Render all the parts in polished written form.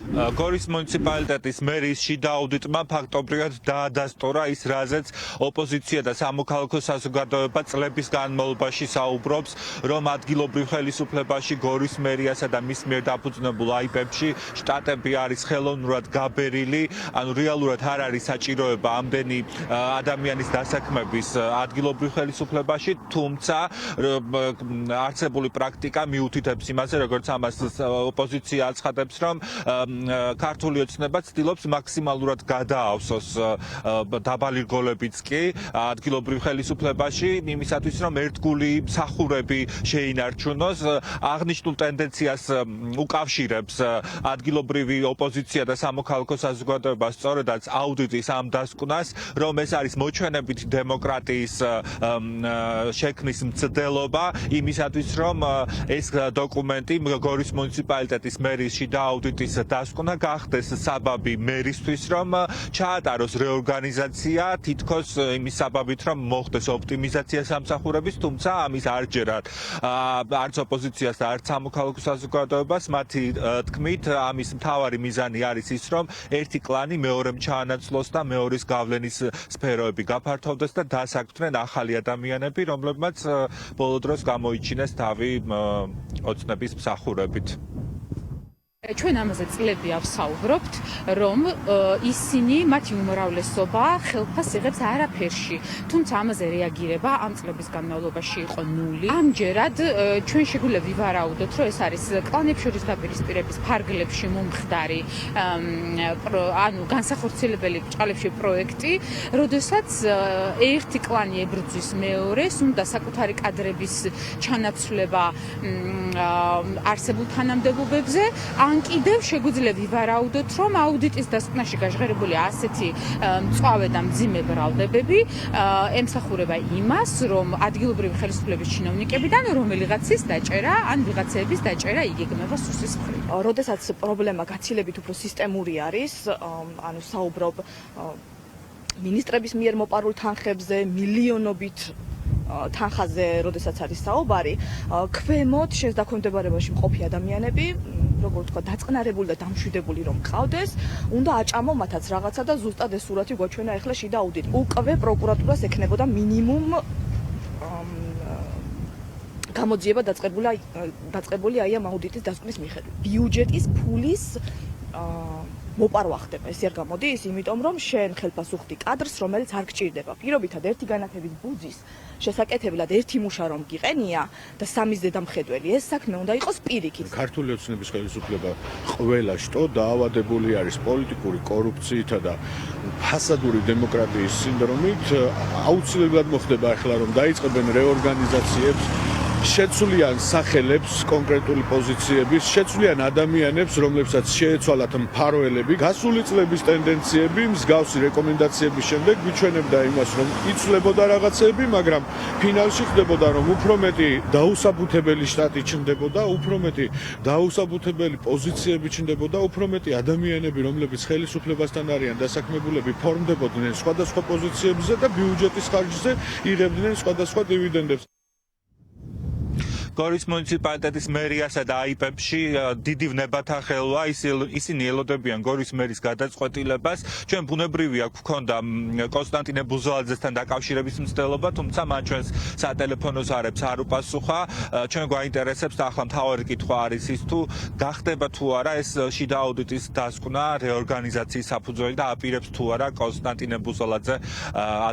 გორის მუნიციპალიტეტის მერის შიდა აუდიტმა ფაქტობრივად დაადასტურა ის, რაზეც ოპოზიცია და სამოქალაქო საზოგადოება წლების განმავლობაში საუბრობს, რომ ადგილობრივ ხელისუფლებაში გორის მერიასა და მის მიერ დაფუძნებულ აიპებში შტატები არის ხელოვნურად გაბერილი, ანუ რეალურად არ არის საჭიროება ამდენი ადამიანის დასაქმების ადგილობრივ ხელისუფლებაში, თუმცა არსებული პრაქტიკა მიუთითებს იმაზე, როგორც ამას ოპოზიცია აცხადებს, რომ ქართული ოცნება ცდილობს მაქსიმალურად გადაავსოს დაბალი რგოლებიც კი ადგილობრივ ხელისუფლებაში იმისათვის, რომ ერთგული მსახურები შეინარჩუნოს. აღნიშნულ ტენდენციას უკავშირებს ადგილობრივი ოპოზიცია და სამოქალაქო საზოგადოება სწორედაც აუდიტის ამ დასკვნას, რომ ეს არის მოჩვენებითი დემოკრატიის შექმნის მცდელობა იმისათვის, რომ ეს დოკუმენტი გორის მუნიციპალიტეტის მერის შიდა აუდიტის დასკვნა გახდეს საბაბი მერისთვის, რომ ჩაატაროს რეორგანიზაცია, თითქოს იმის საბაბით, რომ მოხდეს ოპტიმიზაცია სამსახურების, თუმცა ამის არჯერად არც ოპოზიციას და არც სამოქალაქო საზოგადოებას მათი თქმით ამის მთავარი მიზანი არის ის, რომ ერთი კლანი მეორემ ჩაანაცვლოს და მეორის გავლენის სფეროები გაფართოვდეს და დასაქმდნენ ახალი ადამიანები, რომლებმაც ბოლო დროს გამოიჩინეს თავი ოცნების მსახურებით. ჩვენ ამაზე წლები ავსაუბრობთ, რომ ისინი მათი უმრავლესობა ხელფას იღებს არაფერში, თუმცა ამაზე რეაგირება ამ წლების განმავლობაში იყო ნული. ამჯერად ჩვენ შეგვიძლია ვივარაუდოთ, რომ ეს არის კლანებს შორის დაპირისპირების ფარგლებში მომხდარი, ანუ განსახორციელებელი ბრჭყალებში პროექტი, როდესაც ერთი კლანი ებრძვის მეორეს, უნდა საკუთარი კადრების ჩანაცვლება არსებულ თანამდებობებზე, ან კიდევ შეგვიძლია ვივარაუდოთ, რომ აუდიტის დასკვნაში გაჟღერებული ასეთი მწვავე და მძიმე ბრალდებები ემსახურება იმას, რომ ადგილობრივი ხელისუფლების ჩინოვნიკებიდან რომელიღაცის დაჭერა ან ვიღაცების დაჭერა იგეგმება სუსის მხრივ. როდესაც პრობლემა გაცილებით უფრო სისტემური არის, ანუ საუბრობ მინისტრების მიერ მოპარულ თანხებზე, მილიონობით თანხაზე, როდესაც არის საუბარი, ქვემოთ შენს დაქვემდებარებაში მყოფი ადამიანები, როგორც თქვა, დაწყნარებული და დამშვიდებული რომ ყავდეს, უნდა აჭამო მათაც რაღაცა და ზუსტად ეს სურათი გვაჩვენა ახლა შიდა აუდიტი. უკვე პროკურატურას ექნებოდა მინიმუმ გამოძიება დაწყებული აი ამ აუდიტის დასკვნის მიხედვით. ბიუჯეტის ფულის მოპარვა ხდება, ეს არ გამოდის, იმიტომ რომ შენ ხელფას უხდი კადრს, რომელიც არ გჭირდება. პირობითად ერთი განათების ბუძის შესაკეთებლად ერთი მუშა რომ გიყენია და სამის დედამხედველი, ეს საქმე უნდა იყოს პირიქით. ქართული ოცნების ხელისუფლება ყველა შტო დაავადებული არის პოლიტიკური კორუფციითა და ფასადური დემოკრატიის სინდრომით. აუცილებლად მოხდება ახლა რომ დაიწყებენ რეორგანიზაციებს, შეცვლიან სახელებს კონკრეტული პოზიციების, შეცვლიან ადამიანებს, რომლებსაც შეეცვალათ მფარველები. გასული წლების ტენდენციები მსგავსი რეკომენდაციების შემდეგ გვიჩვენებდა იმას, რომ იცვლებოდა რაღაცები, მაგრამ ფინალში ხდებოდა, რომ უფრო მეტი დაუსაბუთებელი შტატი ჩნდებოდა, უფრო მეტი დაუსაბუთებელი პოზიციები ჩნდებოდა, უფრო მეტი ადამიანები, რომლებიც ხელისუფლებასთან არიან დასაქმებულები, ფორმდებოდნენ სხვადასხვა პოზიციებზე და ბიუჯეტის ხარჯზე იღებდნენ სხვადასხვა დივიდენდებს. გორის მუნიციპალიტეტის მერიასა და აიპებში დიდი ვნებათა ხელვა, ისინი ელოდებიან გორის მერის გადაწყვეტილებას. ჩვენ ბუნებრივია გვქონდა კონსტანტინე ბუზოაძესთან დაკავშირების მცდელობა, თუმცა მან ჩვენს სატელეფონო ზარებს არ უპასუხა. ჩვენ გვაინტერესებს და ახლა მთავარი კითხვა არის ის, თუ გახდება თუ არა ეს შიდა აუდიტის დასკვნა რეორგანიზაციის საფუძველი და აპირებს თუ არა კონსტანტინე ბუზოაძე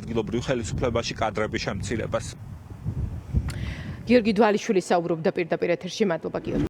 ადგილობრივ ხელისუფლებაში კადრების შემცირებას. გიორგი დვალიშვილი საუბრობდა პირდაპირ ეთერში. მადლობა გიორგი.